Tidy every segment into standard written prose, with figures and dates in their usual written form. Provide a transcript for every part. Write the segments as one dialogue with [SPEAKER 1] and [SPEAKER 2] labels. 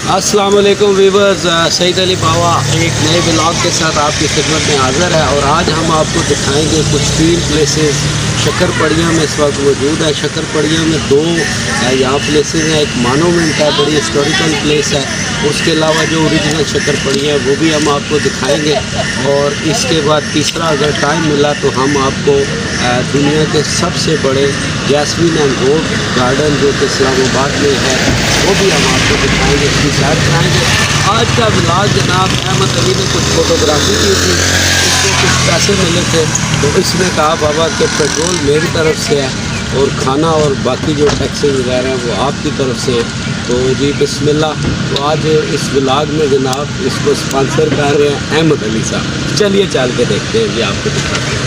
[SPEAKER 1] अस्सलाम वालेकुम वीवर्स, सईद अली बावा एक नए ब्लॉग के साथ आपकी खिदमत में हाज़िर है। और आज हम आपको दिखाएंगे कुछ 3 प्लेसेस शक्करपड़िया में इस वक्त मौजूद है। शक्करपड़िया में 2 यहाँ प्लेसेस हैं। एक मानोमेंट है, बड़ी हिस्टोरिकल प्लेस है। उसके अलावा जो ओरिजिनल शक्करपड़िया है वो भी हम आपको दिखाएंगे। और इसके बाद तीसरा अगर टाइम मिला तो हम आपको दुनिया के सबसे बड़े जैस्मिन एंड गोल्ड गार्डन जो कि इस्लामाबाद में है वो भी हम आपको दिखाएंगे, इसकी सैर कराएँगे। आज का ब्लॉग जनाब अहमद अली ने कुछ फ़ोटोग्राफी की थी, उसको कुछ पैसे मिले थे तो इसने कहा बाबा कि पेट्रोल मेरी तरफ से है और खाना और बाकी जो टैक्सी वगैरह हैं वो आपकी तरफ से। तो जी बिस्मिल्लाह। तो आज इस ब्लॉग में जनाब इसको स्पॉन्सर कर रहे हैं अहमद अली साहब। चलिए चल के देखते हैं जी, आपको दिखाते हैं।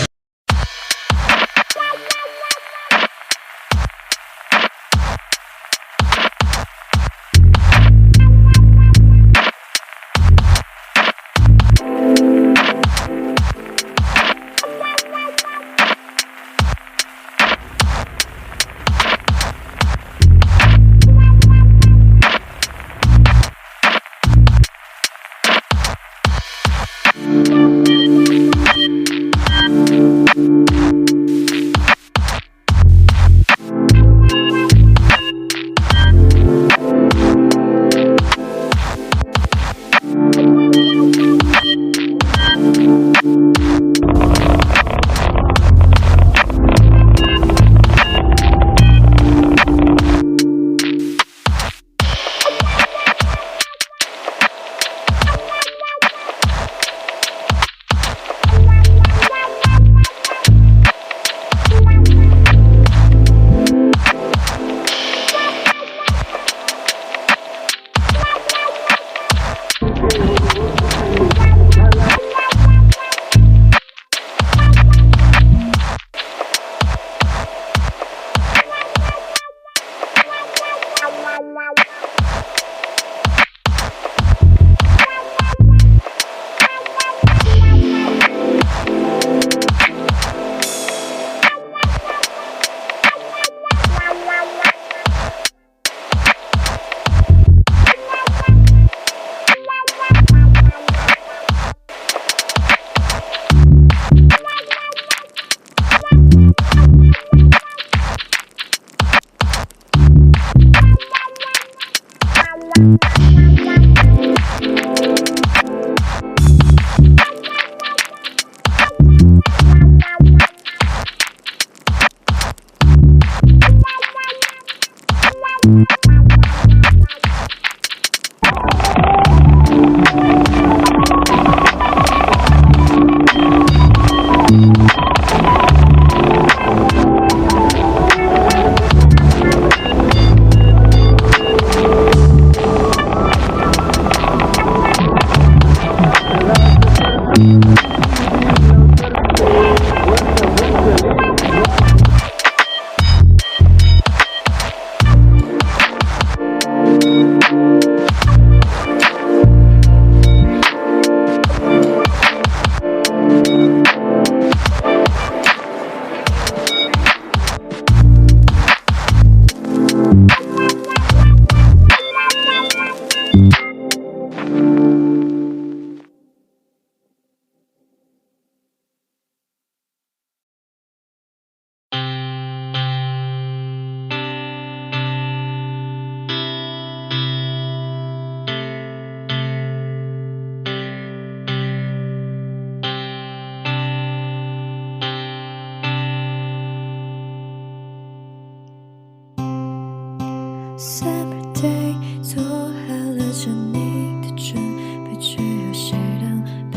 [SPEAKER 2] Summer day， 做好了着你的准备，只有些狼狈。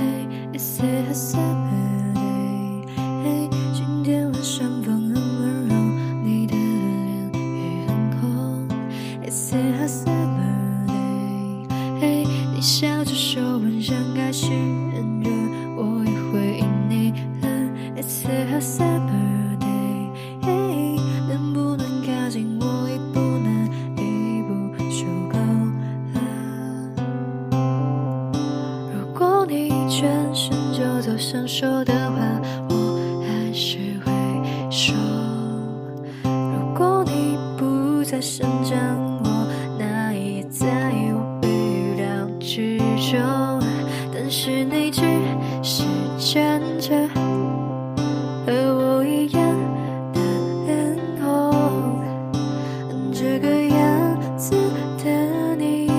[SPEAKER 2] It's a summer day， 嘿，今天晚上风很温柔，你的脸也很红。It's a summer day， 嘿，你笑着说晚上开始很热，我也会因你冷。It's a summer day， 嘿，能不能靠近我一步呢？就够了。如果你转身就走，想说的话我还是会说。如果你不再生长，我那也在我背是那只是站着和我一样的脸孔，这个样子的你，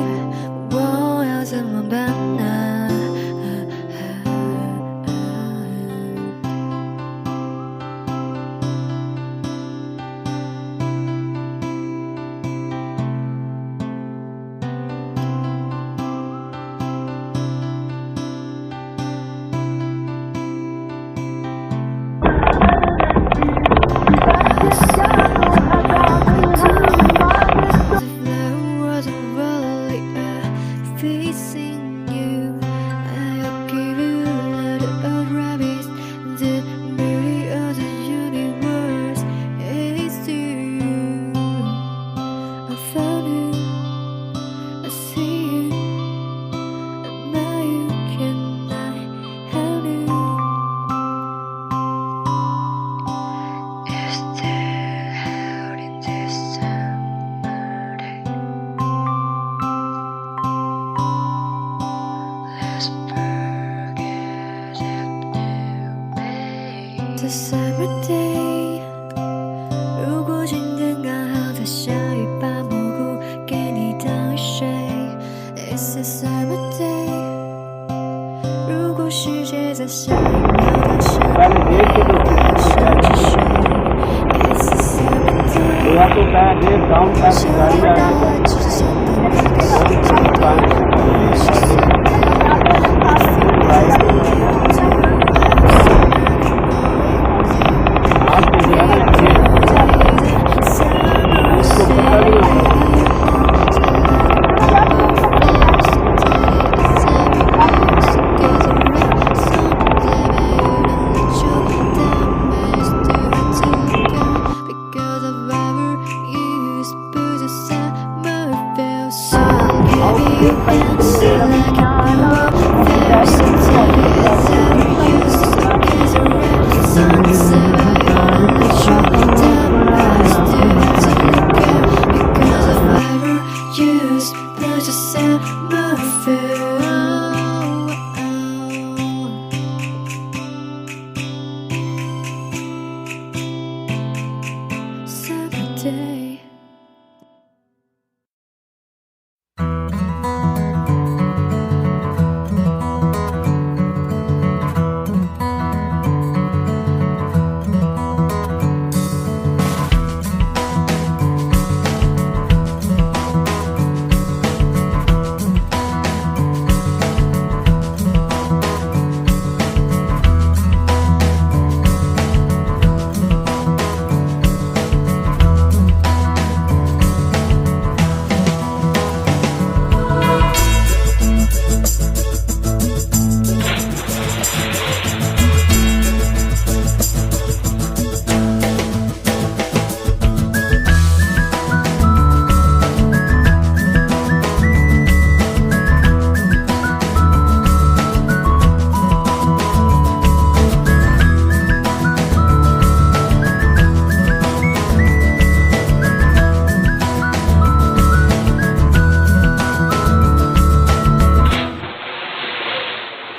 [SPEAKER 2] 我要怎么办呢？The summer day， 如果今天刚好在下雨，把蘑菇给你当雨水。It's a summer day， 如果世界在下一秒诞生，想起谁 ？It's a summer day， 想要到了之前的那个世界都是谁？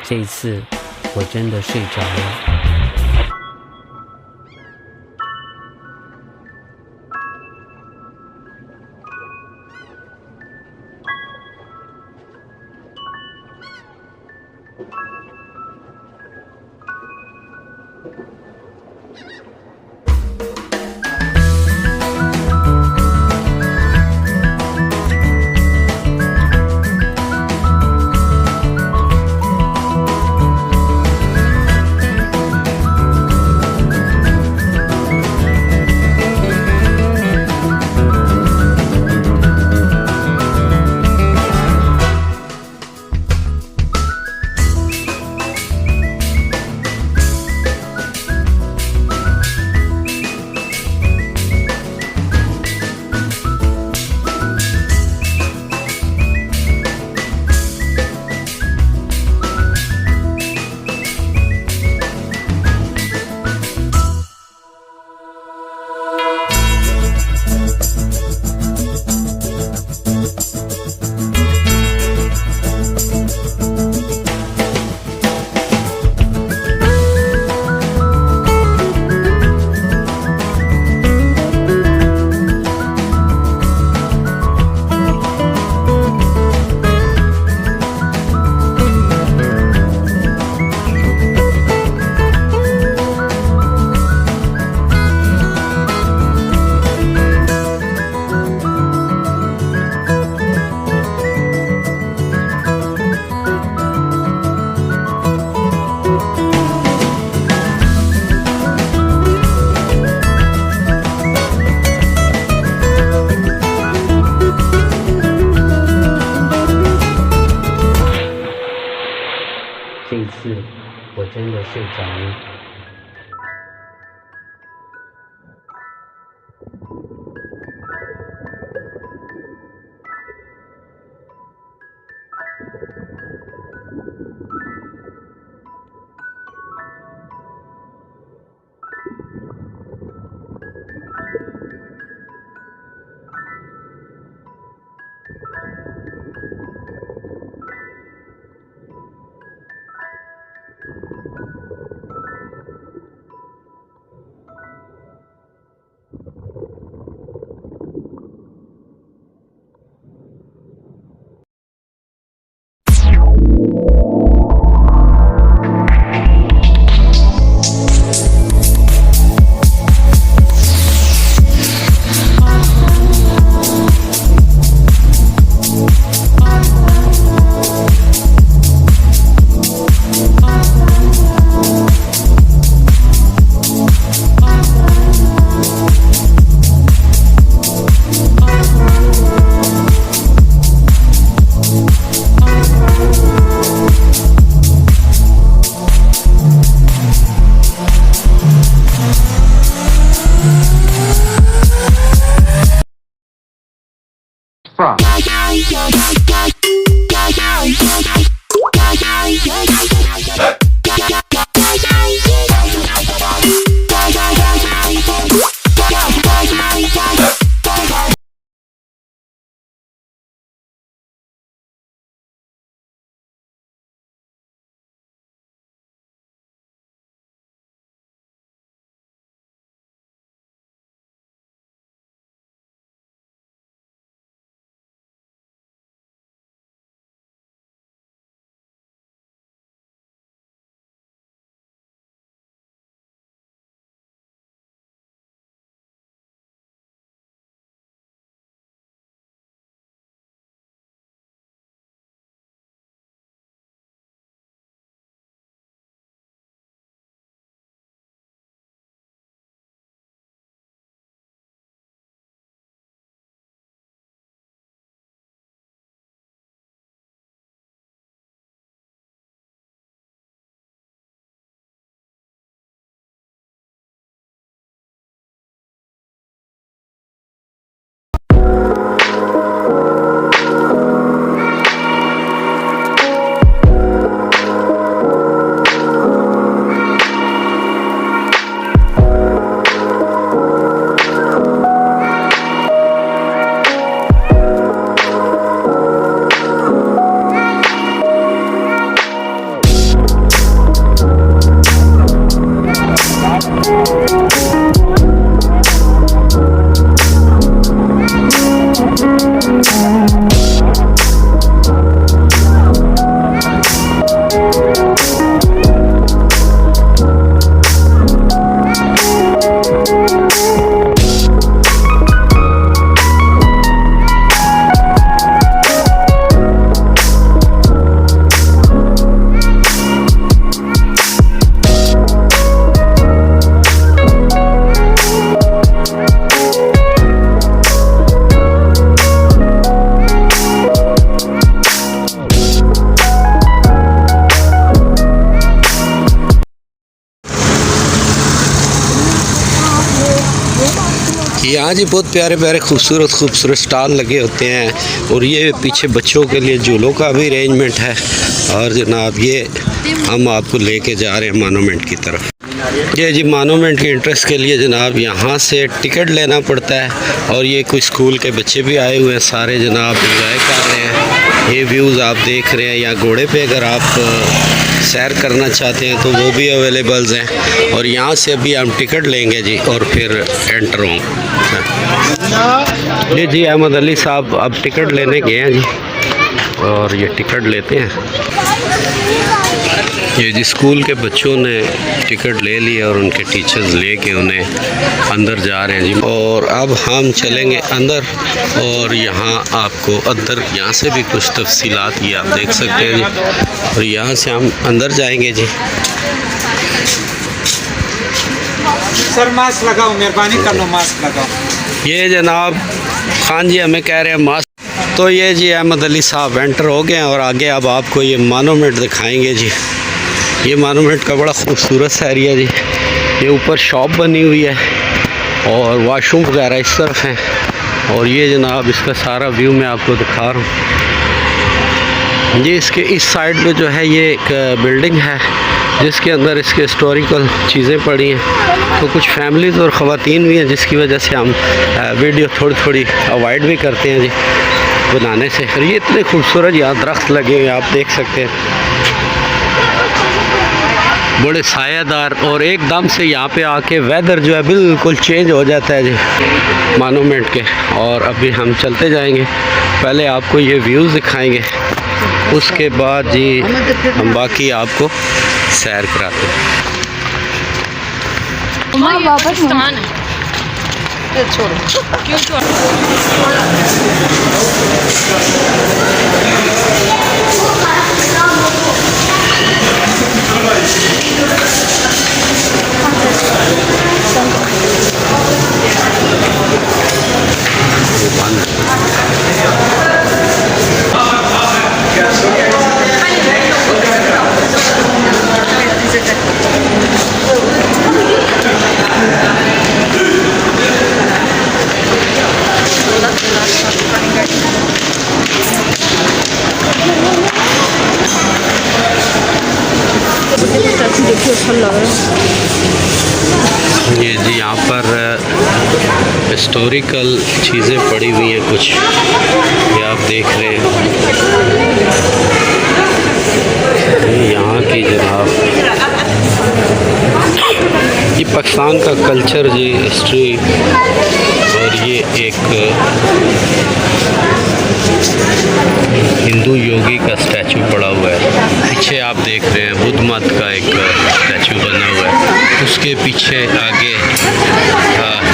[SPEAKER 3] 这一次我真的睡着了。次我真的睡着了。
[SPEAKER 1] यहाँ जी बहुत प्यारे प्यारे खूबसूरत स्टॉल लगे होते हैं और ये पीछे बच्चों के लिए झूलों का भी अरेंजमेंट है। और जनाब ये हम आपको लेके जा रहे हैं मानोमेंट की तरफ। ये जी मानोमेंट के इंटरेस्ट के लिए जनाब यहाँ से टिकट लेना पड़ता है और ये कुछ स्कूल के बच्चे भी आए हुए हैं सारे जनाब एंजॉय कर रहे हैं। ये व्यूज़ आप देख रहे हैं। यहाँ घोड़े पे अगर आप सैर करना चाहते हैं तो वो भी अवेलेबल्स हैं और यहाँ से अभी हम टिकट लेंगे जी और फिर एंटर होंगे। जी अहमद अली साहब अब टिकट लेने गए हैं जी और ये टिकट लेते हैं। ये जी स्कूल के बच्चों ने टिकट ले ली और उनके टीचर्स लेके उन्हें अंदर जा रहे हैं जी। और अब हम चलेंगे अंदर और यहाँ आपको अंदर यहाँ से भी कुछ तफसीलात ये आप देख सकते हैं जी। और यहाँ से हम अंदर जाएंगे जी।
[SPEAKER 4] सर मास्क लगाओ, मेहरबानी कर लो मास्क लगाओ।
[SPEAKER 1] ये जनाब खान जी हमें कह रहे हैं मास्क। तो ये जी अहमद अली साहब एंटर हो गए हैं और आगे अब आपको ये मानोमेंट दिखाएंगे जी। ये मानूमेंट का बड़ा खूबसूरत सा एरिया जी। ये ऊपर शॉप बनी हुई है और वाशरूम वगैरह इस तरफ हैं। और ये जनाब इसका सारा व्यू मैं आपको दिखा रहा हूँ। ये इसके इस साइड पे जो है ये एक बिल्डिंग है जिसके अंदर इसके हिस्टोरिकल चीज़ें पड़ी हैं। तो कुछ फैमिलीज़ और ख़वातीन भी हैं जिसकी वजह से हम वीडियो थोड़ी थोड़ी अवॉइड भी करते हैं जी बनाने से। और ये इतने खूबसूरत यहाँ दरख्त लगे हुए आप देख सकते हैं, बड़े सायादार। और एकदम से यहाँ पे आके वेदर जो है बिल्कुल चेंज हो जाता है जी मानूमेंट के। और अभी हम चलते जाएंगे, पहले आपको ये व्यूज़ दिखाएंगे, उसके बाद जी हम बाकी आपको सैर कराते हैं।
[SPEAKER 5] वापस छोड़ो क्यों छोड़ो।
[SPEAKER 1] ये जी यहाँ पर हिस्टोरिकल चीज़ें पड़ी हुई हैं कुछ, ये आप देख रहे हैं। ये यहाँ की जनाब ये पाकिस्तान का कल्चर जी, हिस्ट्री। और ये एक हिंदू योगी का स्टैचू पड़ा हुआ है। पीछे आप देख रहे हैं बुद्ध मत का एक स्टैचू बना हुआ है। उसके पीछे आगे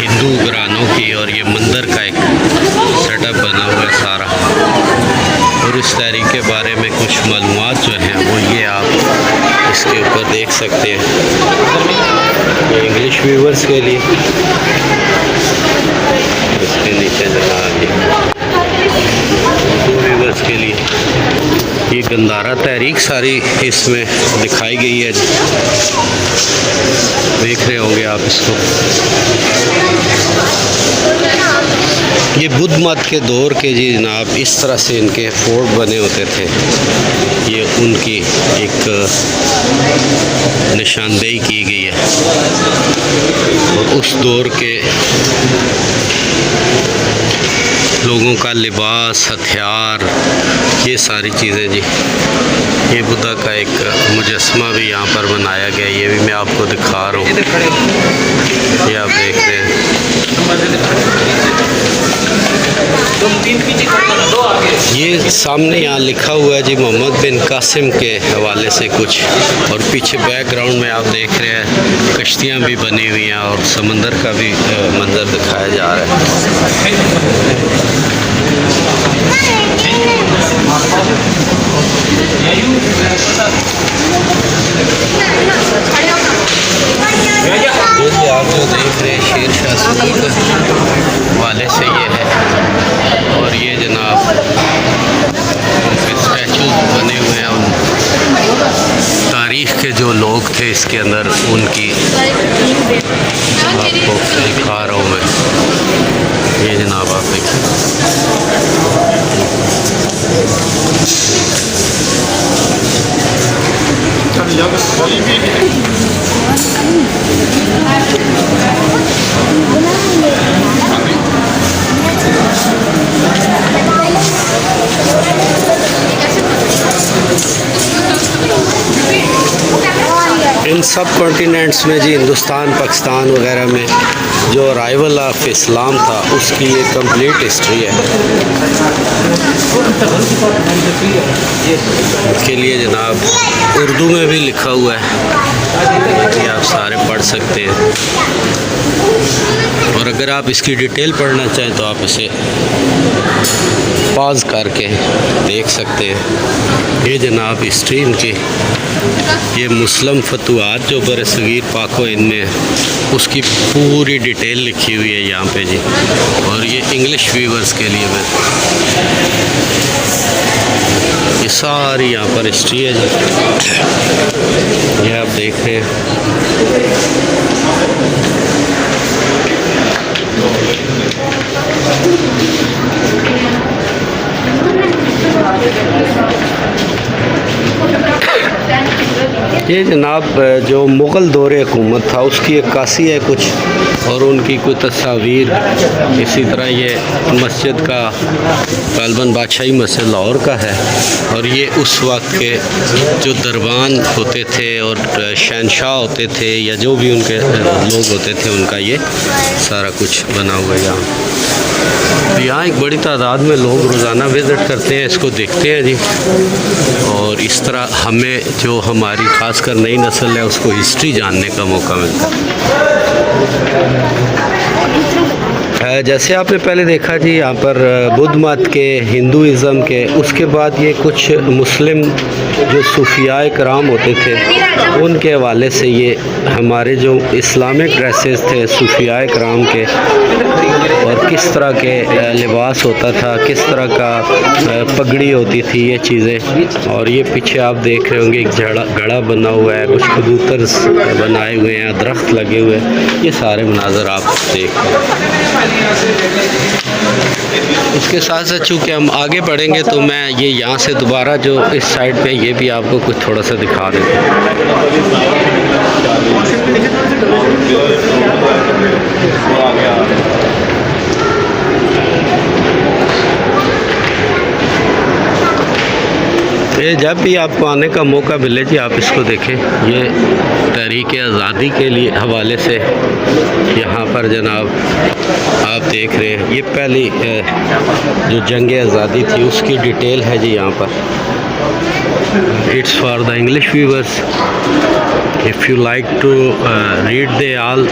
[SPEAKER 1] हिंदू घरानों की और ये मंदिर का एक सेटअप बना हुआ है सारा। और इस तहरीक के बारे में कुछ मालूमात जो हैं वो ये आप इसके ऊपर देख सकते हैं। ये इंग्लिश व्यूवर्स के लिए, इसके नीचे जनाब व्यूवर्स के लिए ये गंदारा तहरीक सारी इसमें दिखाई गई है। देख रहे होंगे आप इसको। ये बुद्ध मत के दौर के जी जनाब इस तरह से इनके फोर्ट बने होते थे। ये उनकी एक निशानदेही की गई है। और उस दौर के लोगों का लिबास, हथियार, ये सारी चीज़ें जी। ये बुद्धा का एक मुजस्मा भी यहाँ पर बनाया गया, ये भी मैं आपको दिखा रहा हूँ। ये आप देख रहे हैं। ये सामने यहाँ लिखा हुआ है जी मोहम्मद बिन कासिम के हवाले से कुछ। और पीछे बैकग्राउंड में आप देख रहे हैं कश्तियाँ भी बनी हुई हैं और समंदर का भी मंजर दिखाया जा रहा है। आप जो देख रहे हैं शेर शाह सूरी के वाले से ये है। और ये जनाब स्टैचू बने हुए हैं उन तारीख के जो लोग थे इसके अंदर, उनकी आपको दिखा रहा हूँ मैं। ये जनाब आप देखिए। इन सब कॉन्टिनेंट्स में जी हिंदुस्तान, पाकिस्तान वगैरह में जो अराइवल ऑफ इस्लाम था उसकी ये कंप्लीट हिस्ट्री है। इसके लिए जनाब उर्दू में भी लिखा हुआ है कि आप सारे पढ़ पढ़ सकते हैं। और अगर आप इसकी डिटेल पढ़ना चाहें तो आप इसे पॉज करके देख सकते हैं। ये जनाब हिस्ट्री इनकी, ये मुस्लिम फतवात जो बरसगीर पाक व हिंद में है उसकी पूरी डिटेल लिखी हुई है यहाँ पे जी। और ये इंग्लिश व्यूवर्स के लिए मैं ये सारी यहाँ पर हिस्ट्री है जी, ये आप देख रहे हैं। ये जनाब जो मुग़ल दौर हुकूमत था उसकी अक्कासी है कुछ, और उनकी कोई तस्वीर। इसी तरह ये मस्जिद का गालबन बादशाही मस्जिद लाहौर का है, और ये उस वक्त के जो दरबान होते थे और शहनशाह होते थे या जो भी उनके लोग होते थे उनका ये सारा कुछ बना हुआ है यहाँ। यहाँ एक बड़ी तादाद में लोग रोज़ाना विज़िट करते हैं, इसको देखते हैं जी। और इस तरह हमें जो हमारी ख़ासकर नई नस्ल है उसको हिस्ट्री जानने का मौका मिलता है। जैसे आपने पहले देखा जी यहाँ पर बुद्ध मत के, हिंदुज़म के, उसके बाद ये कुछ मुस्लिम जो सूफियाए कराम होते थे उनके हवाले से ये हमारे जो इस्लामिक ड्रेसेस थे सूफियाए कराम के, और किस तरह के लिबास होता था, किस तरह का पगड़ी होती थी, ये चीज़ें। और ये पीछे आप देख रहे होंगे एक घड़ा बना हुआ है, कुछ कबूतर बनाए हुए हैं, दरख्त लगे हुए हैं, ये सारे मनाजर आप देख रहे हैं। इसके साथ साथ चूँकि हम आगे बढ़ेंगे तो मैं ये यहाँ से दोबारा जो इस साइड पे ये भी आपको कुछ थोड़ा सा दिखा देता हूँ। ये जब भी आपको आने का मौका मिले जी आप इसको देखें। ये तहरीक आज़ादी के लिए हवाले से यहाँ पर जनाब आप देख रहे हैं, ये पहली जो जंग आज़ादी थी उसकी डिटेल है जी यहाँ पर। It's for the English viewers, if you like to read they all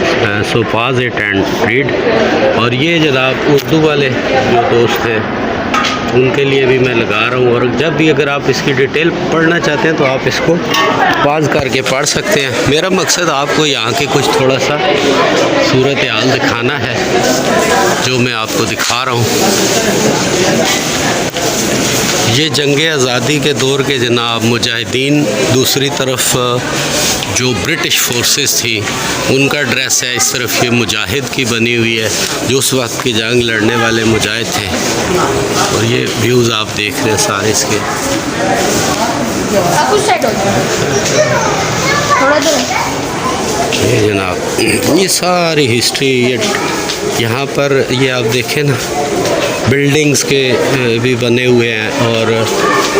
[SPEAKER 1] so pause it and read. और ये जनाब उर्दू वाले जो दोस्त हैं उनके लिए भी मैं लगा रहा हूँ, और जब भी अगर आप इसकी डिटेल पढ़ना चाहते हैं तो आप इसको पॉज करके पढ़ सकते हैं। मेरा मकसद आपको यहाँ के कुछ थोड़ा सा सूरत हाल दिखाना है जो मैं आपको दिखा रहा हूँ। ये जंग आज़ादी के दौर के जनाब मुजाहिदीन, दूसरी तरफ जो ब्रिटिश फोर्सेस थी उनका ड्रेस है। इस तरफ ये मुजाहिद की बनी हुई है जो उस वक्त की जंग लड़ने वाले मुजाहिद थे, और ये व्यूज़ आप देख रहे हैं सारे इसके। ये जनाब ये सारी हिस्ट्री, ये यहाँ पर ये आप देखें ना, बिल्डिंग्स के भी बने हुए हैं और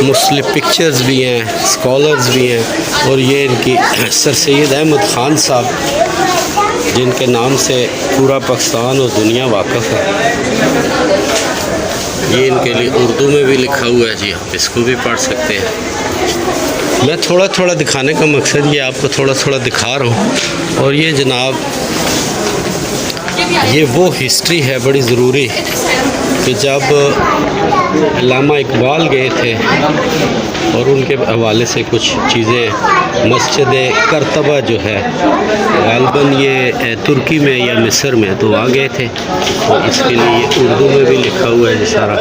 [SPEAKER 1] मुस्लिम पिक्चर्स भी हैं, स्कॉलर्स भी हैं। और ये इनकी सर सैयद अहमद ख़ान साहब जिनके नाम से पूरा पाकिस्तान और दुनिया वाक़िफ़ है, ये इनके लिए उर्दू में भी लिखा हुआ है जी, आप इसको भी पढ़ सकते हैं। मैं थोड़ा थोड़ा दिखाने का मकसद ये आपको थोड़ा थोड़ा दिखा रहा हूँ। और ये जनाब ये वो हिस्ट्री है बड़ी ज़रूरी कि जब अल्लामा इकबाल गए थे और उनके हवाले से कुछ चीज़ें, मस्जिद करतबा जो है गालबन ये तुर्की में या मिस्र में तो आ गए थे, तो इसके लिए ये उर्दू में भी लिखा हुआ है जी सारा,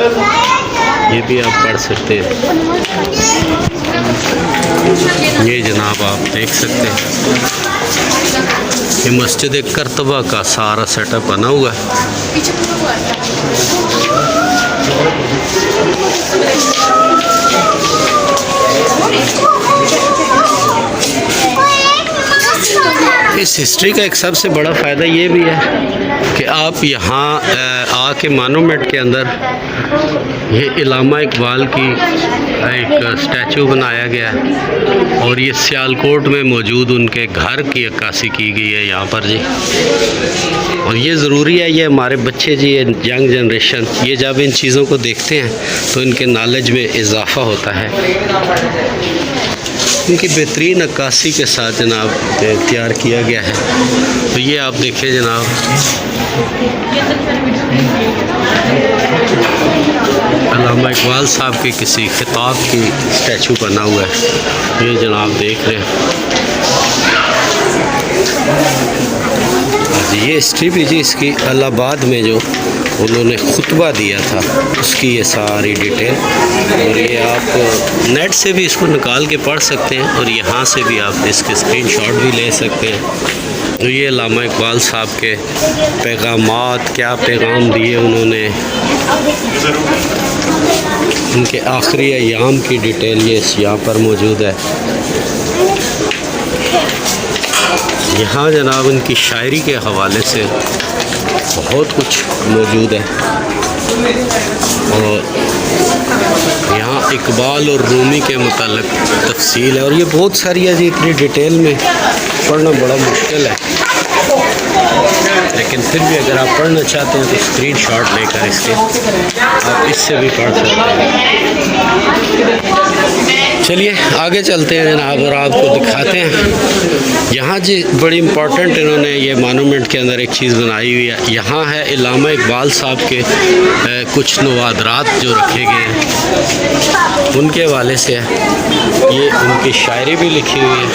[SPEAKER 1] ये भी आप पढ़ सकते हैं। ये जनाब आप देख सकते हैं ये मस्जिद करतबा का सारा सेटअप बना हुआ है। इस हिस्ट्री का एक सबसे बड़ा फ़ायदा ये भी है कि आप यहाँ आके मोनूमेंट के अंदर ये अल्लामा इकबाल की एक स्टैचू बनाया गया है, और ये सियालकोट में मौजूद उनके घर की अक्कासी की गई है यहाँ पर जी। और ये ज़रूरी है, ये हमारे बच्चे जी, ये यंग जनरेशन, ये जब इन चीज़ों को देखते हैं तो इनके नॉलेज में इजाफ़ा होता है। इनकी बेहतरीन नक्काशी के साथ जनाब तैयार किया गया है। तो ये आप देखिए जनाब, अल्लामा इकबाल साहब के किसी खिताब की स्टैचू बना हुआ है, ये जनाब देख रहे हैं। ये हिस्ट्री भी जी इसकी इलाहाबाद में जो उन्होंने खुतबा दिया था उसकी ये सारी डिटेल, और ये आप नेट से भी इसको निकाल के पढ़ सकते हैं और यहाँ से भी आप इसके स्क्रीनशॉट भी ले सकते हैं। तो ये अल्लामा इकबाल साहब के पैगामात, क्या पैगाम दिए उन्होंने, उनके आखिरी अयाम की डिटेल ये यहाँ पर मौजूद है। यहाँ जनाब उनकी शायरी के हवाले से बहुत कुछ मौजूद है, और यहाँ इकबाल और रूमी के मुतालिक तफसील है, और ये बहुत सारी है जी, इतनी डिटेल में पढ़ना बड़ा मुश्किल है, लेकिन फिर भी अगर आप पढ़ना चाहते हैं तो स्क्रीनशॉट लेकर इसके आप इससे भी पढ़ सकते हैं। चलिए आगे चलते हैं जनाब और आपको दिखाते हैं। यहाँ जी बड़ी इम्पॉर्टेंट इन्होंने ये मोनूमेंट के अंदर एक चीज़ बनाई हुई है। यहाँ है अल्लामा इकबाल साहब के कुछ नवादरात जो रखे गए हैं उनके हवाले से है। ये उनकी शायरी भी लिखी हुई है,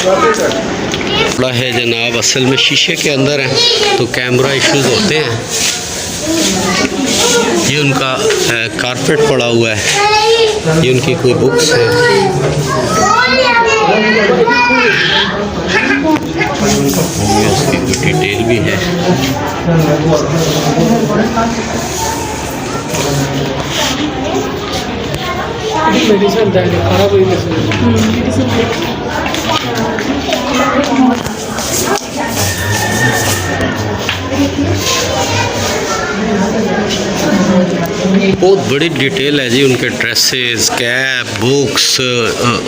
[SPEAKER 1] बड़ा है जनाब, असल में शीशे के अंदर है तो कैमरा इश्यूज़ होते हैं। ये उनका कारपेट पड़ा हुआ है, ये उनकी कोई बुक्स हैं, ये उसकी कोई डिटेल भी है। बहुत बड़ी डिटेल है जी, उनके ड्रेसेस, कैप, बुक्स,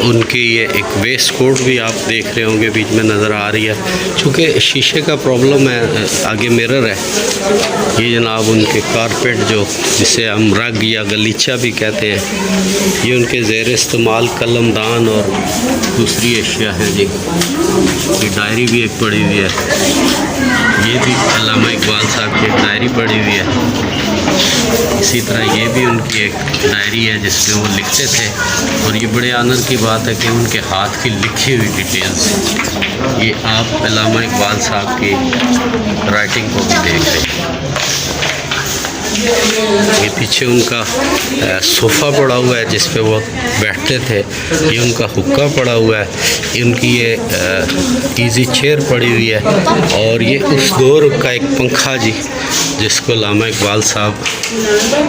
[SPEAKER 1] उनकी ये एक वेस्ट कोट भी आप देख रहे होंगे बीच में नज़र आ रही है, चूँकि शीशे का प्रॉब्लम है, आगे मिरर है। ये जनाब उनके कारपेट जो जिसे हम रग या गलीचा भी कहते हैं, ये उनके ज़ेर इस्तेमाल कलमदान और दूसरी अशिया है जी। ये डायरी भी एक पड़ी हुई है, ये भी अल्लामा इकबाल साहब की एक डायरी पड़ी हुई है। इसी तरह ये भी उनकी एक डायरी है जिसमें वो लिखते थे, और ये बड़े आनंद की बात है कि उनके हाथ की लिखी हुई डिटेल्स, ये आप अल्लामा इकबाल साहब की राइटिंग को भी देख रहे हैं। ये पीछे उनका सोफ़ा पड़ा हुआ है जिस पे वो बैठते थे, ये उनका हुक्का पड़ा हुआ है, ये उनकी ये इजी चेयर पड़ी हुई है, और ये उस दौर का एक पंखा जी जिसको अल्लामा इकबाल साहब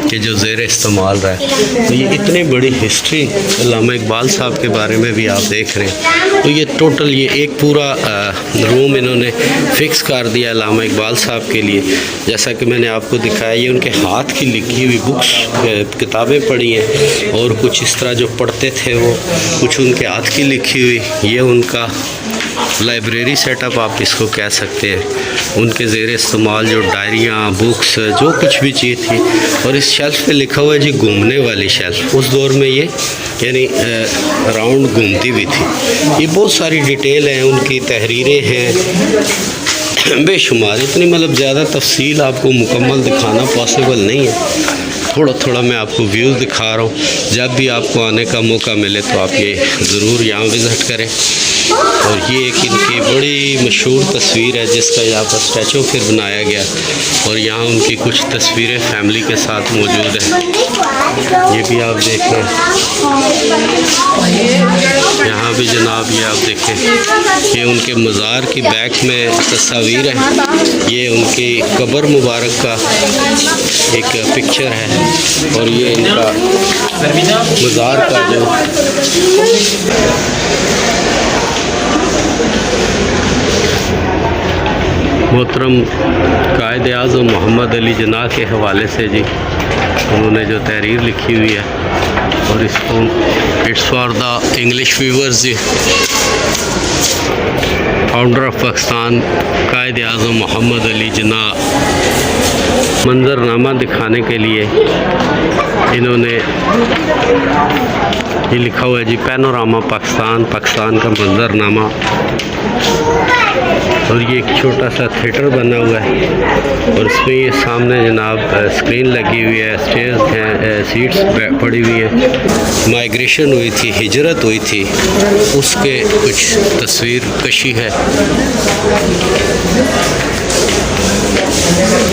[SPEAKER 1] के जो ज़ेर इस्तेमाल रहा है। तो ये इतनी बड़ी हिस्ट्री अल्लामा इकबाल साहब के बारे में भी आप देख रहे हैं। तो ये टोटल ये एक पूरा रूम इन्होंने फ़िक्स कर दिया अल्लामा इकबाल साहब के लिए। जैसा कि मैंने आपको दिखाया, ये उनके हाथ की लिखी हुई बुक्स, किताबें पढ़ी हैं, और कुछ इस तरह जो पढ़ते थे वो कुछ उनके हाथ की लिखी हुई, ये उनका लाइब्रेरी सेटअप आप इसको कह सकते हैं। उनके ज़ेर इस्तेमाल जो डायरियाँ, बुक्स, जो कुछ भी चीज़ थी, और इस शेल्फ़ पे लिखा हुआ है जी घूमने वाली शेल्फ़। उस दौर में ये यानी राउंड घूमती भी थी। ये बहुत सारी डिटेल हैं, उनकी तहरीरें हैं बेशुमार, इतनी मतलब ज़्यादा तफसील आपको मुकम्मल दिखाना पॉसिबल नहीं है। थोड़ा थोड़ा मैं आपको व्यूज़ दिखा रहा हूँ। जब भी आपको आने का मौका मिले तो आप ये ज़रूर यहाँ विज़िट करें। और ये एक इनकी बड़ी मशहूर तस्वीर है जिसका यहाँ पर स्टैचू फिर बनाया गया, और यहाँ उनकी कुछ तस्वीरें फैमिली के साथ मौजूद हैं, ये भी आप देखें। यहाँ भी जनाब ये आप देखें, ये उनके मज़ार की बैक में तस्वीर है, ये उनकी कब्र मुबारक का एक पिक्चर है, और ये इनका मज़ार का जो मोहतरम कायद आज़म मोहम्मद अली जिन्ना के हवाले से जी उन्होंने जो तहरीर लिखी हुई है, और इसको it's for the English viewers जी। फाउंडर ऑफ पाकिस्तान कायद आज़म मोहम्मद अली जिन्ना मंजरनामा दिखाने के लिए इन्होंने ये लिखा हुआ है जी, पैनोरामा पाकिस्तान, पाकिस्तान का मंजरनामा। और ये एक छोटा सा थिएटर बना हुआ है और इसमें ये सामने जनाब स्क्रीन लगी हुई है, स्टेयर्स हैं, सीट्स पड़ी हुई हैं। माइग्रेशन हुई थी, हिजरत हुई थी, उसके कुछ तस्वीर कशी है।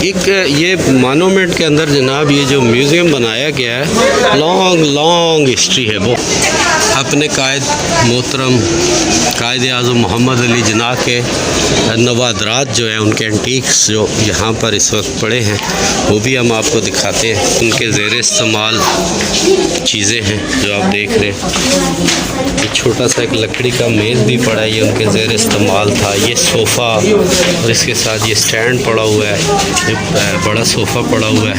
[SPEAKER 1] एक ये मोनूमेंट के अंदर जनाब ये जो म्यूज़ियम बनाया गया है, लॉन्ग हिस्ट्री है वो। अपने कायद मोहतरम कायद आज़म मोहम्मद अली जिन्ना के नवादरात जो हैं, उनके एंटीक्स जो यहाँ पर इस वक्त पड़े हैं, वो भी हम आपको दिखाते हैं। उनके ज़ेर इस्तेमाल चीज़ें हैं जो आप देख रहे हैं। ये छोटा सा एक लकड़ी का मेज़ भी पड़ा है, ये उनके ज़ेर इस्तेमाल था। ये सोफ़ा और इसके साथ ये स्टैंड पड़ा हुआ है, ये बड़ा सोफ़ा पड़ा हुआ है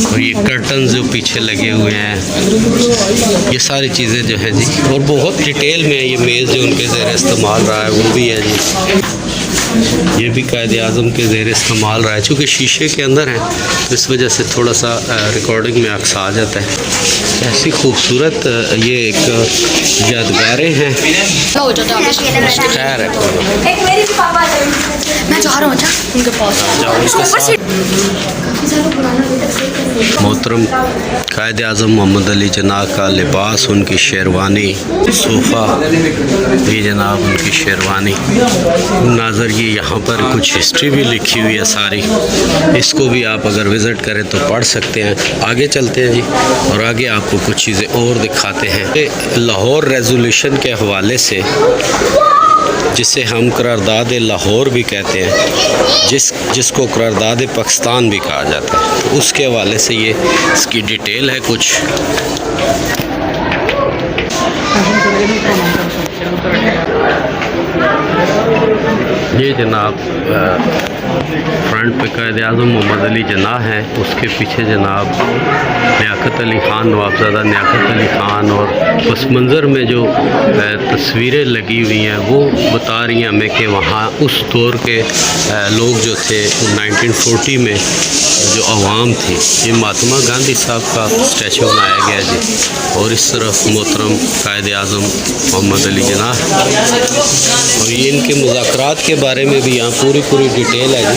[SPEAKER 1] और ये कर्टन जो पीछे लगे हुए हैं, ये सारी चीज़ें जो है जी। और बहुत डिटेल में ये मेज़ जो उनके ज़ेर इस्तेमाल रहा है वो भी है जी। ये भी कायद आज़म के ज़ेर इस्तेमाल रहा है। चूँकि शीशे के अंदर है तो इस वजह से थोड़ा सा रिकॉर्डिंग में अक्स आ जाता है। ऐसी खूबसूरत ये एक यादगारें हैं। खैर है,
[SPEAKER 5] मैं जा रहा हूँ उनके पास।
[SPEAKER 1] मोहतरम कायद आज़म मोहम्मद अली जिन्ना का लिबास, उनकी शेरवानी, सोफ़ा, ये जनाब उनकी शेरवानी। नाज़र ये यहाँ पर कुछ हिस्ट्री भी लिखी हुई है सारी, इसको भी आप अगर विज़िट करें तो पढ़ सकते हैं। आगे चलते हैं जी और आगे आपको कुछ चीज़ें और दिखाते हैं। लाहौर रेजोल्यूशन के हवाले से, जिसे हम करारदाद लाहौर भी कहते हैं, जिसको करारदाद पाकिस्तान भी कहा जाता है, तो उसके हवाले से ये इसकी डिटेल है कुछ। ये जनाब फ्रंट पे कायद आज़म मोहम्मद अली जिन्ना है, उसके पीछे जनाब लियाकत अली ख़ान, नवाबज़ादा लियाकत अली ख़ान। और उस मंज़र में जो तस्वीरें लगी हुई हैं वो बता रही हैं हमें कि वहाँ उस दौर के लोग जो थे 1940 में जो अवाम थी। ये महात्मा गांधी साहब का स्टैचू बनाया गया जी। और इस तरफ मोहतरम कायद आज़म मोहम्मद अली जिन्ना है और ये इनके मुज़ाकरात के बारे में भी यहाँ पूरी डिटेल है जी।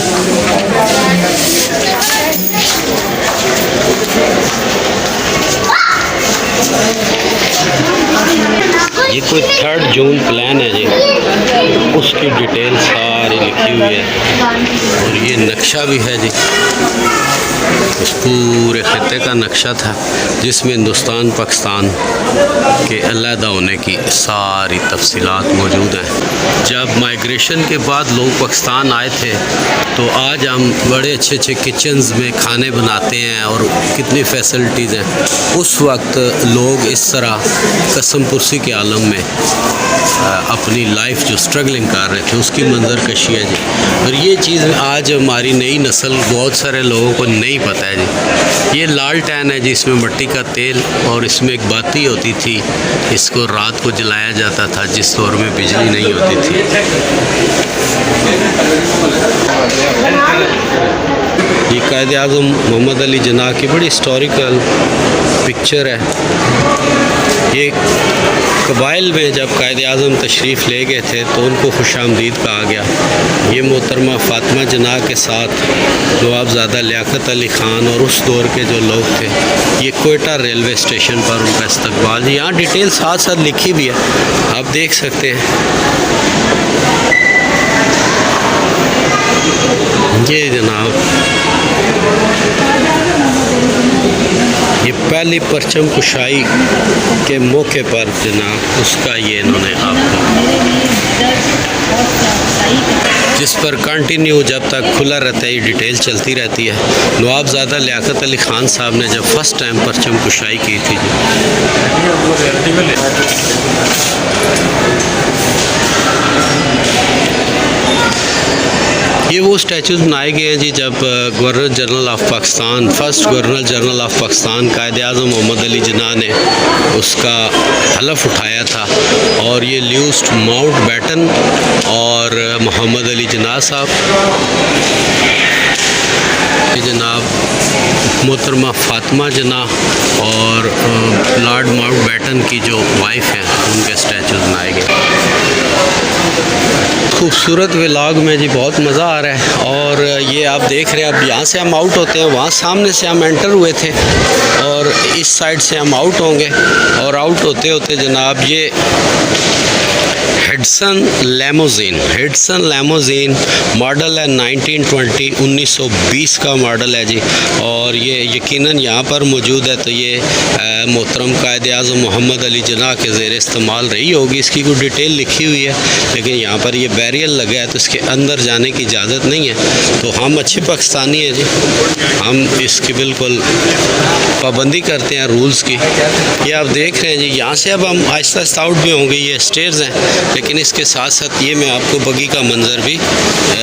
[SPEAKER 1] ये कोई 3 जून प्लान है जी, उसकी डिटेल सारी लिखी हुई है। और ये नक्शा भी है जी, इस पूरे खत्ते का नक्शा था जिसमें हिंदुस्तान पाकिस्तान के अलहदा होने की सारी तफसीलात मौजूद हैं। जब माइग्रेशन के बाद लोग पाकिस्तान आए थे तो आज हम बड़े अच्छे किचन्स में खाने बनाते हैं और कितनी फैसिलिटीज़ हैं। उस वक्त लोग इस तरह कसम पुरसी के आलम में अपनी लाइफ जो स्ट्रगलिंग कर रहे थे उसकी मंजर कशी है जी। और ये चीज़ आज हमारी नई नस्ल, बहुत सारे लोगों को नहीं पता है जी। ये लालटेन है जी, इसमें मिट्टी का तेल और इसमें एक बाती होती थी, इसको रात को जलाया जाता था जिस दौर में बिजली नहीं होती थी। ये कायद आज़म मोहम्मद अली जिन्ना की बड़ी हिस्टोरिकल पिक्चर है। ये कबाइल में जब कायद आज़म तशरीफ़ ले गए थे तो उनको खुशामदीद कहा गया। ये मोहतरमा फ़ातिमा जिन्ना के साथ नवाबज़ादा लियाकत अली ख़ान और उस दौर के जो लोग थे, ये कोयटा रेलवे स्टेशन पर उनका इस्तकबाल। यहाँ डिटेल साथ साथ लिखी भी है, आप देख सकते हैं। ये जनाब ये पहली परचम कुशाई के मौके पर जनाब उसका ये इन्होंने आपको, जिस पर कंटिन्यू जब तक खुला रहता है ये डिटेल चलती रहती है। नवाबज़ादा लियाकत अली ख़ान साहब ने जब फर्स्ट टाइम परचम कुशाई की थी ये वो स्टैचूज़ बनाए गए हैं जी जब governor general of Pakistan, first governor general of Pakistan Quaid Azam Muhammad Ali Jinnah ने उसका हलफ उठाया था। और ये ल्यूस्ट माउंटबेटन और मोहम्मद अली जिन्ना साहब ये जनाब मोहतरमा फातिमा जना और लॉर्ड माउंटबेटन की जो वाइफ हैं उनके स्टैचूज बनाए गए। खूबसूरत व्लॉग में जी बहुत मज़ा आ रहा है। और ये आप देख रहे हैं, अब यहाँ से हम आउट होते हैं, वहाँ सामने से हम एंटर हुए थे और इस साइड से हम आउट होंगे। और आउट होते होते जनाब ये हेडसन लेमोज़ीन मॉडल है 1920 का मॉडल है जी। और ये यकीनन यहाँ पर मौजूद है, तो ये मोहतरम कायद-ए-आज़म मोहम्मद अली जिन्ना के ज़ेर इस्तेमाल रही होगी। इसकी कोई डिटेल लिखी हुई है, लेकिन यहाँ पर ये बैरियर लगा है तो इसके अंदर जाने की इजाज़त नहीं है। तो हम अच्छे पाकिस्तानी हैं जी, हम इसकी बिल्कुल पाबंदी करते हैं रूल्स की। ये आप देख रहे हैं जी, यहाँ से अब हम आहिस्ता आहिस्ता आउट भी होंगे। ये स्टेयर्स हैं, लेकिन इसके साथ साथ ये मैं आपको बगी का मंज़र भी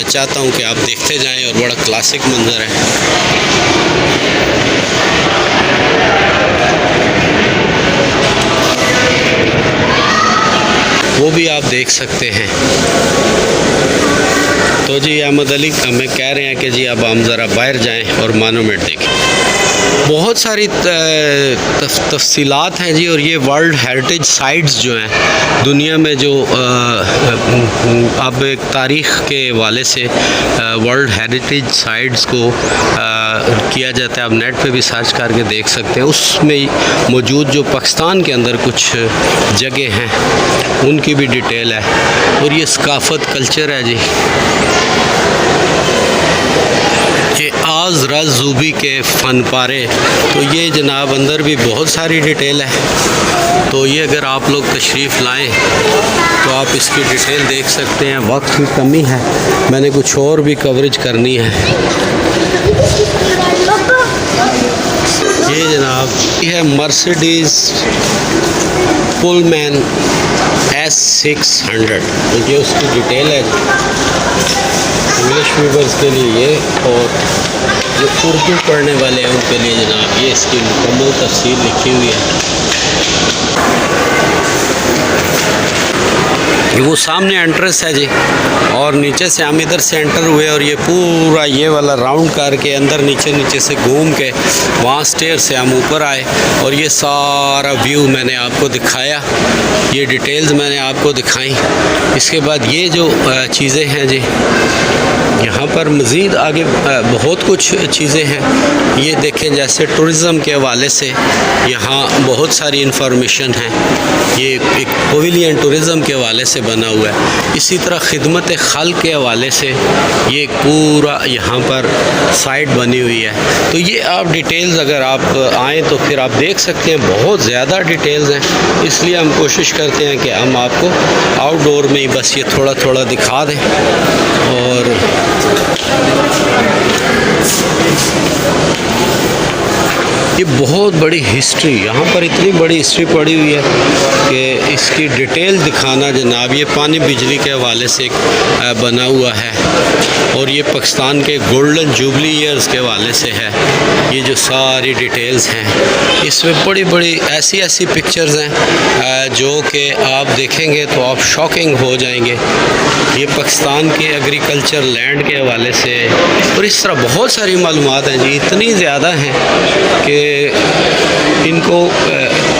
[SPEAKER 1] चाहता हूँ कि आप देखते जाएं, और बड़ा क्लासिक मंज़र है। वो भी आप देख सकते हैं। तो जी अहमद अली हमें कह रहे हैं कि जी अब हम ज़रा बाहर जाएं और मोनूमेंट देखें। बहुत सारी तफसीलात हैं जी। और ये वर्ल्ड हेरिटेज साइट्स जो हैं दुनिया में, जो अब एक तारीख़ के हवाले से वर्ल्ड हेरिटेज साइट्स को किया जाता है। आप नेट पे भी सर्च करके देख सकते हैं। उसमें मौजूद जो पाकिस्तान के अंदर कुछ जगह हैं उनकी भी डिटेल है। और ये सकाफ़त कल्चर है जी। ये आज़ रज़ ज़ूबी के फ़न पारे, तो ये जनाब अंदर भी बहुत सारी डिटेल है। तो ये अगर आप लोग तशरीफ़ लाएं तो आप इसकी डिटेल देख सकते हैं। वक्त की कमी है, मैंने कुछ और भी कवरेज करनी है। ये जनाब ये है मर्सिडीज़ पुलमैन S600, तो ये उसकी डिटेल है इंग्लिश व्यूवर्स के लिए ये, और जो उर्दू पढ़ने वाले हैं उनके लिए जनाब ये इसकी मुकम्मल तफसील लिखी हुई है। वो सामने एंट्रेंस है जी, और नीचे से हम इधर से एंटर हुए और ये पूरा ये वाला राउंड करके अंदर नीचे से घूम के वहाँ स्टेयर से हम ऊपर आए। और ये सारा व्यू मैंने आपको दिखाया, ये डिटेल्स मैंने आपको दिखाई। इसके बाद ये जो चीज़ें हैं जी, यहाँ पर मज़ीद आगे बहुत कुछ चीज़ें हैं। ये देखें, जैसे टूरिज़म के हवाले से यहाँ बहुत सारी इंफॉर्मेशन है। ये एक पवेलियन टूरिज़म के हवाले से बना हुआ है। इसी तरह खिदमत खल के हवाले से ये पूरा यहाँ पर साइट बनी हुई है। तो ये आप डिटेल्स अगर आप आएँ तो फिर आप देख सकते हैं, बहुत ज़्यादा डिटेल्स हैं। इसलिए हम कोशिश करते हैं कि हम आपको आउटडोर में ही बस ये थोड़ा थोड़ा दिखा दें। और ये बहुत बड़ी हिस्ट्री, यहाँ पर इतनी बड़ी हिस्ट्री पड़ी हुई है कि इसकी डिटेल दिखाना जनाब, ये पानी बिजली के हवाले से बना हुआ है। और ये पाकिस्तान के गोल्डन जुबली ईयर्स के हवाले से है। ये जो सारी डिटेल्स हैं, इसमें बड़ी बड़ी ऐसी पिक्चर्स हैं जो कि आप देखेंगे तो आप शॉकिंग हो जाएंगे। ये पाकिस्तान के एग्रीकल्चर लैंड के हवाले से, और इस तरह बहुत सारी मालूमात हैं जी, इतनी ज़्यादा हैं कि इनको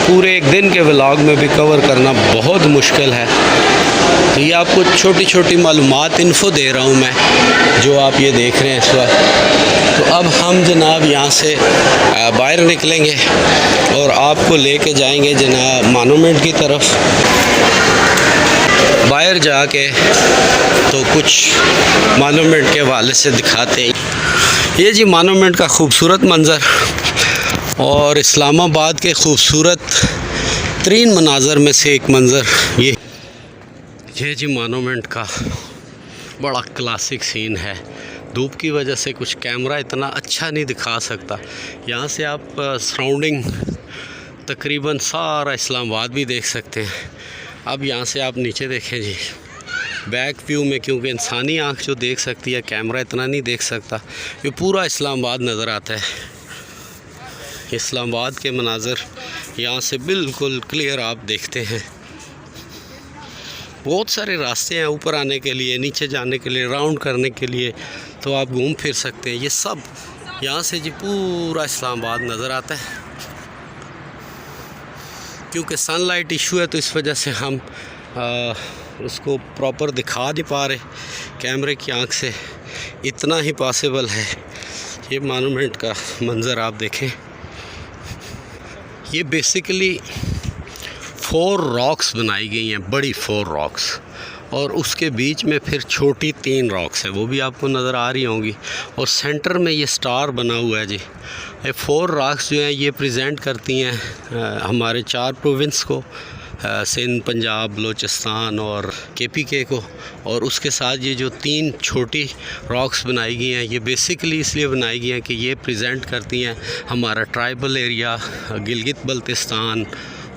[SPEAKER 1] पूरे एक दिन के व्लॉग में भी कवर करना बहुत मुश्किल है। तो ये आपको छोटी छोटी मालूमात इन्फो दे रहा हूँ मैं, जो आप ये देख रहे हैं इस वक्त। तो अब हम जनाब यहाँ से बाहर निकलेंगे और आपको लेके जाएंगे जनाब मोनूमेंट की तरफ। बाहर जाके तो कुछ मोनूमेंट के हवाले से दिखाते हैं। ये जी मोनूमेंट का खूबसूरत मंज़र और इस्लामाबाद के खूबसूरत तरीन मनाज़र में से एक मंज़र ये जी मोनूमेंट का बड़ा क्लासिक सीन है। धूप की वजह से कुछ कैमरा इतना अच्छा नहीं दिखा सकता। यहाँ से आप सराउंडिंग तकरीबन सारा इस्लामाबाद भी देख सकते हैं। अब यहाँ से आप नीचे देखें जी, बैक व्यू में, क्योंकि इंसानी आँख जो देख सकती है कैमरा इतना नहीं देख सकता, ये पूरा इस्लामाबाद नज़र आता है। इस्लामाबाद के मनाज़र यहाँ से बिल्कुल क्लियर आप देखते हैं। बहुत सारे रास्ते हैं ऊपर आने के लिए, नीचे जाने के लिए, राउंड करने के लिए, तो आप घूम फिर सकते हैं। ये सब यहाँ से जी पूरा इस्लामाबाद नज़र आता है। क्योंकि सनलाइट इशू है तो इस वजह से हम उसको प्रॉपर दिखा नहीं पा रहे कैमरे की आंख से। इतना ही पॉसिबल है। ये मॉन्यूमेंट का मंज़र आप देखें। ये बेसिकली 4 रॉक्स बनाई गई हैं, बड़ी 4 रॉक्स, और उसके बीच में फिर छोटी 3 रॉक्स है, वो भी आपको नज़र आ रही होंगी। और सेंटर में ये स्टार बना हुआ है जी। ये 4 रॉक्स जो हैं ये प्रेजेंट करती हैं हमारे 4 प्रोविंस को, सिंध, पंजाब, बलूचिस्तान और KPK को। और उसके साथ ये जो 3 छोटी रॉक्स बनाई गई हैं ये बेसिकली इसलिए बनाई गई हैं कि ये प्रेजेंट करती हैं हमारा ट्राइबल एरिया गिलगित बल्तिस्तान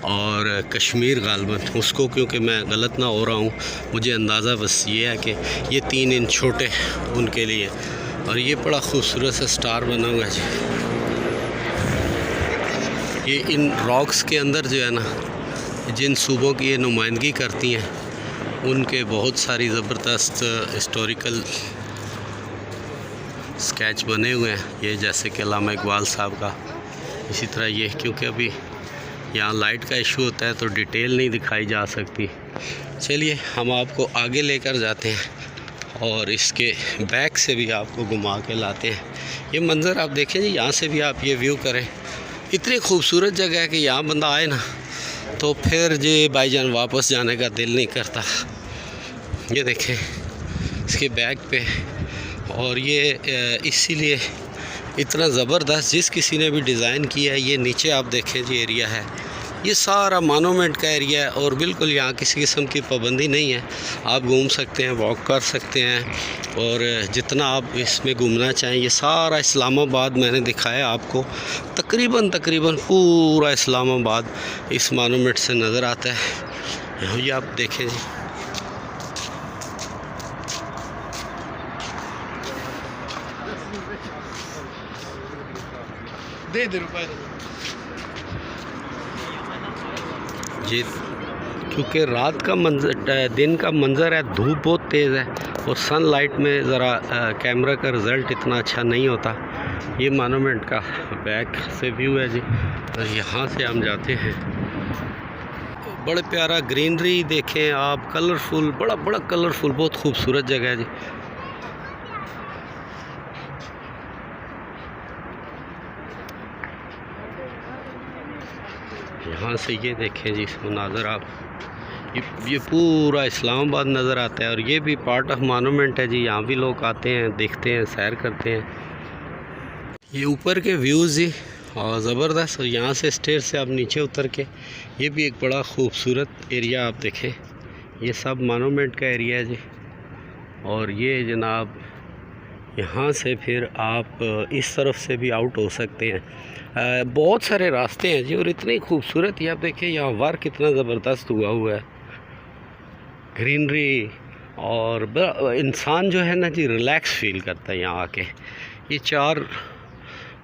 [SPEAKER 1] और कश्मीर गालबन उसको। क्योंकि मैं गलत ना हो रहा हूँ, मुझे अंदाज़ा बस ये है कि ये 3 इंच छोटे उनके लिए। और ये बड़ा खूबसूरत सा स्टार बना हुआ है जी। ये इन रॉक्स के अंदर जो है ना, जिन सूबों की ये नुमाइंदगी करती हैं उनके बहुत सारी ज़बरदस्त हिस्टोरिकल स्केच बने हुए हैं। ये जैसे कि अल्लामा इकबाल साहब का, इसी तरह ये, क्योंकि अभी यहाँ लाइट का इशू होता है तो डिटेल नहीं दिखाई जा सकती। चलिए हम आपको आगे लेकर जाते हैं और इसके बैक से भी आपको घुमा के लाते हैं। ये मंज़र आप देखें जी, यहाँ से भी आप ये व्यू करें। इतनी खूबसूरत जगह है कि यहाँ बंदा आए ना तो फिर जी भाईजान वापस जाने का दिल नहीं करता। ये देखें इसके बैक पे, और ये इसीलिए इतना ज़बरदस्त जिस किसी ने भी डिज़ाइन किया है। ये नीचे आप देखें जी एरिया है, ये सारा मॉन्यूमेंट का एरिया है और बिल्कुल यहाँ किसी किस्म की पाबंदी नहीं है। आप घूम सकते हैं, वॉक कर सकते हैं और जितना आप इसमें घूमना चाहें। ये सारा इस्लामाबाद मैंने दिखाया आपको, तकरीबन पूरा इस्लामाबाद इस मॉन्यूमेंट से नज़र आता है। ये आप देखें जी, दे रुपए जी। क्योंकि रात का मंजर, दिन का मंज़र है, धूप बहुत तेज़ है और सनलाइट में ज़रा कैमरा का रिज़ल्ट इतना अच्छा नहीं होता। ये मॉन्यूमेंट का बैक से व्यू है जी। और यहाँ से हम जाते हैं, बड़े प्यारा ग्रीनरी देखें आप, कलरफुल, बड़ा कलरफुल, बहुत खूबसूरत जगह है जी। यहाँ से ये देखें जी मनाज़र आप, ये पूरा इस्लामाबाद नज़र आता है। और ये भी पार्ट ऑफ मॉन्यूमेंट है जी। यहाँ भी लोग आते हैं, देखते हैं, सैर करते हैं। ये ऊपर के व्यूज़ जी और ज़बरदस्त। और यहाँ से स्टेयर से आप नीचे उतर के, ये भी एक बड़ा खूबसूरत एरिया आप देखें। ये सब मॉन्यूमेंट का एरिया है जी। और ये जनाब यहाँ से फिर आप इस तरफ से भी आउट हो सकते हैं। बहुत सारे रास्ते हैं जी और इतनी खूबसूरत। ये आप देखिए यहाँ वर्क कितना ज़बरदस्त हुआ है, ग्रीनरी, और इंसान जो है ना जी रिलैक्स फील करता है यहाँ आके। ये 4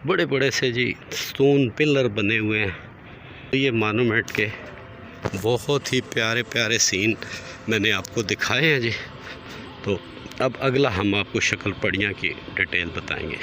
[SPEAKER 1] बड़े से जी स्टोन पिलर बने हुए हैं। ये मॉन्यूमेंट के बहुत ही प्यारे सीन मैंने आपको दिखाए हैं जी। तो अब अगला हम आपको शक्ल पड़ियाँ की डिटेल बताएंगे।